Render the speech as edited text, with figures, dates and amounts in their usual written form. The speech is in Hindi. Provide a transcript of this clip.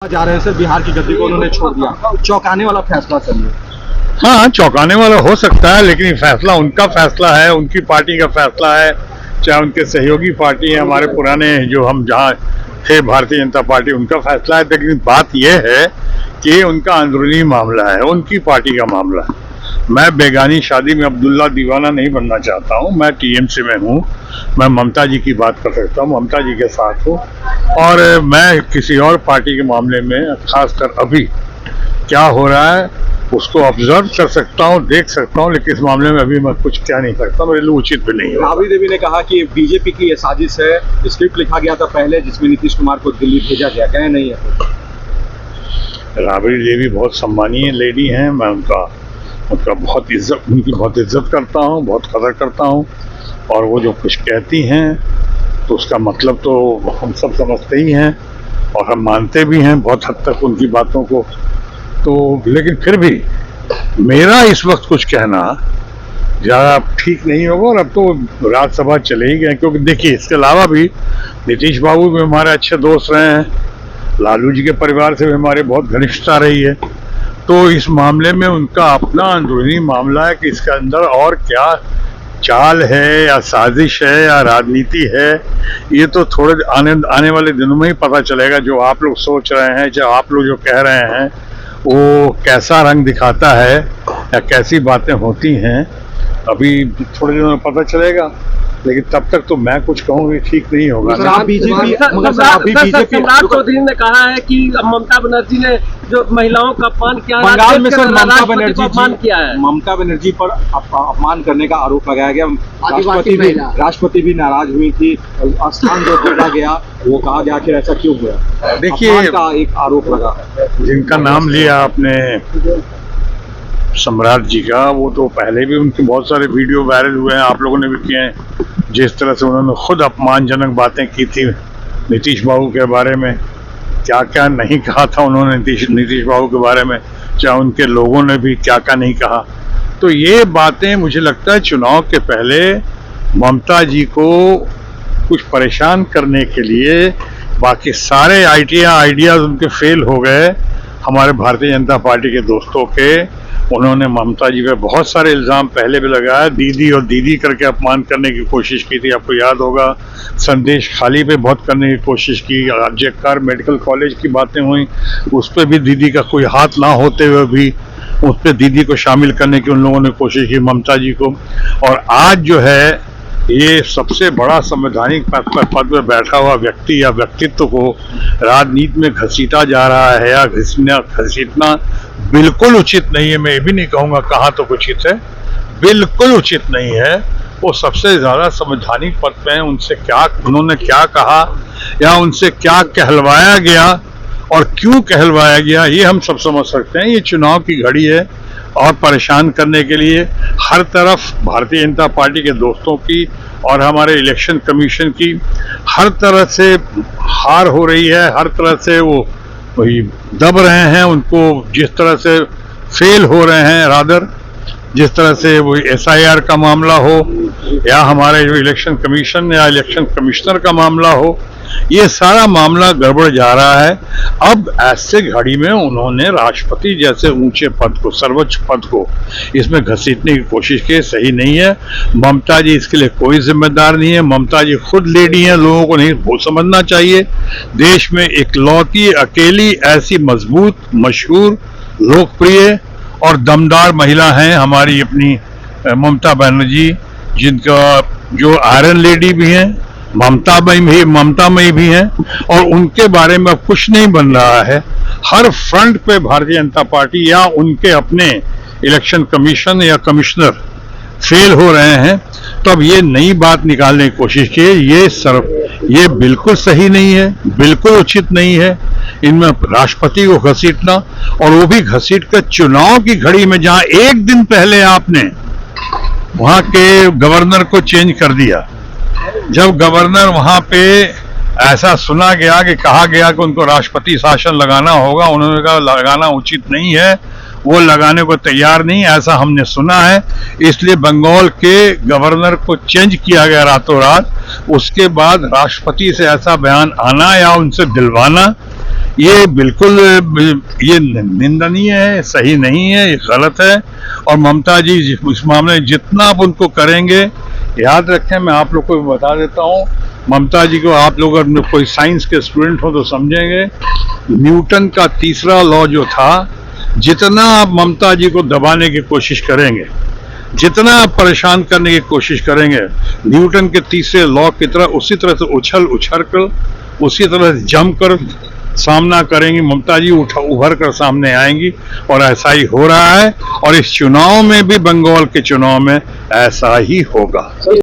जा रहे हैं सर, बिहार की गद्दी को उन्होंने छोड़ दिया। चौंकाने वाला फैसला सर ये। हाँ, चौंकाने वाला हो सकता है, लेकिन फैसला उनका फैसला है, उनकी पार्टी का फैसला है, चाहे उनके सहयोगी पार्टी है, हमारे पुराने जो हम जहाँ थे भारतीय जनता पार्टी, उनका फैसला है। लेकिन बात यह है कि उनका अंदरूनी मामला है, उनकी पार्टी का मामला है। मैं बेगानी शादी में अब्दुल्ला दीवाना नहीं बनना चाहता हूँ। मैं टीएमसी में हूँ, मैं ममता जी की बात कर सकता हूँ, ममता जी के साथ हूँ, और मैं किसी और पार्टी के मामले में खासकर अभी क्या हो रहा है उसको ऑब्जर्व कर सकता हूँ, देख सकता हूँ, लेकिन इस मामले में अभी मैं कुछ कह नहीं सकता, मेरे लिए उचित भी नहीं है। राबड़ी देवी ने कहा कि बीजेपी की ये साजिश है, स्क्रिप्ट लिखा गया था पहले जिसमें नीतीश कुमार को दिल्ली भेजा गया, कहे नहीं है। राबड़ी देवी बहुत सम्मानीय लेडी हैं, मैं उनकी बहुत इज्जत करता हूँ, बहुत कदर करता हूँ, और वो जो कुछ कहती हैं तो उसका मतलब तो हम सब समझते ही हैं और हम मानते भी हैं बहुत हद तक उनकी बातों को। तो लेकिन फिर भी मेरा इस वक्त कुछ कहना ज़्यादा ठीक नहीं होगा, और अब तो राज्यसभा चले ही गए, क्योंकि देखिए इसके अलावा भी नीतीश बाबू भी हमारे अच्छे दोस्त रहे हैं, लालू जी के परिवार से भी हमारे बहुत घनिष्ठता रही है। तो इस मामले में उनका अपना अंदरूनी मामला है कि इसके अंदर और क्या चाल है या साजिश है या राजनीति है, ये तो थोड़े आने वाले दिनों में ही पता चलेगा। जो आप लोग सोच रहे हैं, जो आप लोग जो कह रहे हैं, वो कैसा रंग दिखाता है या कैसी बातें होती हैं, अभी थोड़े दिनों में पता चलेगा। लेकिन तब तक तो मैं कुछ कहूँ ये ठीक नहीं होगा। सम्राट चौधरी ने कहा है कि ममता बनर्जी ने जो महिलाओं का अपमान किया, बंगाल में सर ममता बनर्जी पर अपमान करने का आरोप लगाया गया। राष्ट्रपति भी नाराज हुई थी, स्थान जो जोड़ा गया वो कहा गया कि ऐसा क्यों हुआ। देखिए का एक आरोप लगा, जिनका नाम लिया आपने सम्राट जी का, वो तो पहले भी उनके बहुत सारे वीडियो वायरल हुए हैं, आप लोगों ने भी किए हैं। जिस तरह से उन्होंने खुद अपमानजनक बातें की थी नीतीश बाबू के बारे में, क्या क्या नहीं कहा था उन्होंने नीतीश बाबू के बारे में, चाहे उनके लोगों ने भी क्या क्या नहीं कहा। तो ये बातें मुझे लगता है चुनाव के पहले ममता जी को कुछ परेशान करने के लिए, बाकी सारे आइडियाज़ उनके फेल हो गए हमारे भारतीय जनता पार्टी के दोस्तों के। उन्होंने ममता जी पे बहुत सारे इल्ज़ाम पहले भी लगाया, दीदी और दीदी करके अपमान करने की कोशिश की थी, आपको याद होगा। संदेश खाली पे बहुत करने की कोशिश की, जयकार मेडिकल कॉलेज की बातें हुई, उस पर भी दीदी का कोई हाथ ना होते हुए भी उस पर दीदी को शामिल करने की उन लोगों ने कोशिश की, ममता जी को। और आज जो है ये सबसे बड़ा संवैधानिक पद पर बैठा हुआ व्यक्ति या व्यक्तित्व को राजनीति में घसीटा जा रहा है, या घसीटना बिल्कुल उचित नहीं है। मैं ये भी नहीं कहूँगा कहाँ तो उचित है, बिल्कुल उचित नहीं है। वो सबसे ज़्यादा संवैधानिक पद पे हैं, उनसे क्या उन्होंने क्या कहा या उनसे क्या कहलवाया गया और क्यों कहलवाया गया, ये हम सब समझ सकते हैं। ये चुनाव की घड़ी है और परेशान करने के लिए हर तरफ भारतीय जनता पार्टी के दोस्तों की और हमारे इलेक्शन कमीशन की हर तरह से हार हो रही है, हर तरह से वो वही दब रहे हैं, उनको जिस तरह से फेल हो रहे हैं, रादर जिस तरह से वो SIR का मामला हो या हमारे जो इलेक्शन कमीशन या इलेक्शन कमिश्नर का मामला हो, ये सारा मामला गड़बड़ जा रहा है। अब ऐसे घड़ी में उन्होंने राष्ट्रपति जैसे ऊंचे पद को, सर्वोच्च पद को इसमें घसीटने की कोशिश की, सही नहीं है। ममता जी इसके लिए कोई जिम्मेदार नहीं है, ममता जी खुद लेडी हैं, लोगों को नहीं वो समझना चाहिए। देश में इकलौती अकेली ऐसी मजबूत, मशहूर, लोकप्रिय और दमदार महिला हैं हमारी अपनी ममता बनर्जी, जिनका जो आयरन लेडी भी हैं, ममतामयी भी हैं, और उनके बारे में अब कुछ नहीं बन रहा है। हर फ्रंट पे भारतीय जनता पार्टी या उनके अपने इलेक्शन कमीशन या कमिश्नर फेल हो रहे हैं। तो अब ये नई बात निकालने की कोशिश की, ये बिल्कुल सही नहीं है, बिल्कुल उचित नहीं है इनमें राष्ट्रपति को घसीटना, और वो भी घसीट कर चुनाव की घड़ी में, जहां एक दिन पहले आपने वहां के गवर्नर को चेंज कर दिया। जब गवर्नर वहां पे ऐसा सुना गया कि कहा गया कि उनको राष्ट्रपति शासन लगाना होगा, उन्होंने कहा लगाना उचित नहीं है, वो लगाने को तैयार नहीं, ऐसा हमने सुना है, इसलिए बंगाल के गवर्नर को चेंज किया गया रातों रात। उसके बाद राष्ट्रपति से ऐसा बयान आना या उनसे दिलवाना, ये बिल्कुल ये निंदनीय है, सही नहीं है, ये गलत है। और ममता जी इस मामले में जितना आप उनको करेंगे, याद रखें, मैं आप लोग को बता देता हूँ, ममता जी को आप लोग अगर कोई साइंस के स्टूडेंट हो तो समझेंगे, न्यूटन का तीसरा लॉ जो था, जितना आप ममता जी को दबाने की कोशिश करेंगे, जितना आप परेशान करने की कोशिश करेंगे, न्यूटन के तीसरे लॉ की तरह उसी तरह से उछल कर उसी तरह से जमकर सामना करेंगी। ममता जी उभर कर सामने आएंगी और ऐसा ही हो रहा है। और इस चुनाव में भी, बंगाल के चुनाव में ऐसा ही होगा।